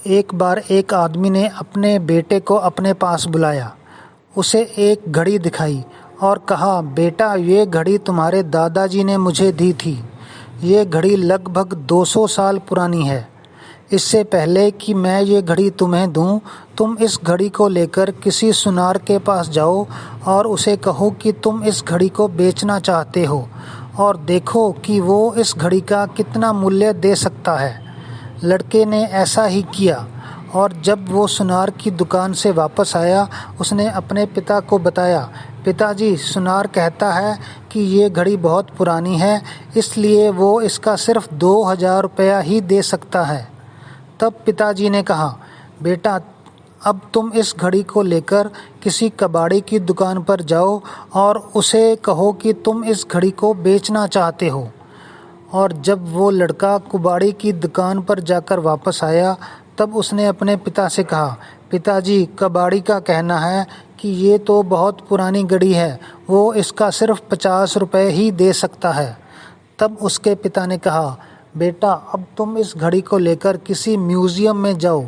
एक बार एक आदमी ने अपने बेटे को अपने पास बुलाया, उसे एक घड़ी दिखाई और कहा, बेटा ये घड़ी तुम्हारे दादाजी ने मुझे दी थी। ये घड़ी लगभग 200 साल पुरानी है। इससे पहले कि मैं ये घड़ी तुम्हें दूं, तुम इस घड़ी को लेकर किसी सुनार के पास जाओ और उसे कहो कि तुम इस घड़ी को बेचना चाहते हो और देखो कि वो इस घड़ी का कितना मूल्य दे सकता है। लड़के ने ऐसा ही किया और जब वो सुनार की दुकान से वापस आया, उसने अपने पिता को बताया, पिताजी, सुनार कहता है कि ये घड़ी बहुत पुरानी है, इसलिए वो इसका सिर्फ 2000 रुपया ही दे सकता है। तब पिताजी ने कहा, बेटा अब तुम इस घड़ी को लेकर किसी कबाड़ी की दुकान पर जाओ और उसे कहो कि तुम इस घड़ी को बेचना चाहते हो। और जब वो लड़का कुबाड़ी की दुकान पर जाकर वापस आया, तब उसने अपने पिता से कहा, पिताजी, कबाड़ी का कहना है कि ये तो बहुत पुरानी घड़ी है, वो इसका सिर्फ 50 रुपये ही दे सकता है। तब उसके पिता ने कहा, बेटा अब तुम इस घड़ी को लेकर किसी म्यूज़ियम में जाओ।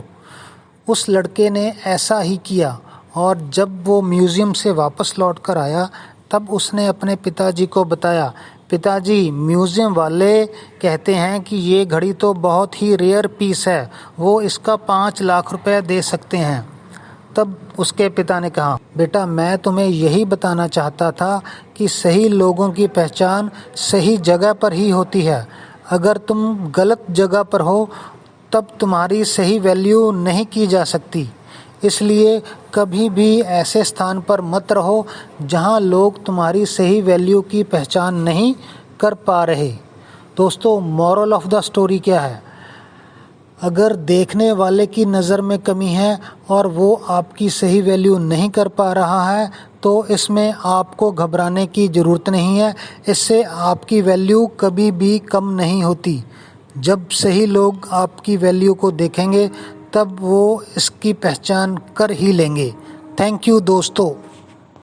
उस लड़के ने ऐसा ही किया और जब वो म्यूज़ियम से वापस लौट कर आया, तब उसने अपने पिताजी को बताया, पिताजी, म्यूज़ियम वाले कहते हैं कि ये घड़ी तो बहुत ही रेयर पीस है, वो इसका 5 लाख रुपए दे सकते हैं। तब उसके पिता ने कहा, बेटा मैं तुम्हें यही बताना चाहता था कि सही लोगों की पहचान सही जगह पर ही होती है। अगर तुम गलत जगह पर हो तब तुम्हारी सही वैल्यू नहीं की जा सकती। इसलिए कभी भी ऐसे स्थान पर मत रहो जहां लोग तुम्हारी सही वैल्यू की पहचान नहीं कर पा रहे। दोस्तों, मॉरल ऑफ द स्टोरी क्या है? अगर देखने वाले की नज़र में कमी है और वो आपकी सही वैल्यू नहीं कर पा रहा है, तो इसमें आपको घबराने की ज़रूरत नहीं है। इससे आपकी वैल्यू कभी भी कम नहीं होती। जब सही लोग आपकी वैल्यू को देखेंगे, तब वो इसकी पहचान कर ही लेंगे। थैंक यू दोस्तों।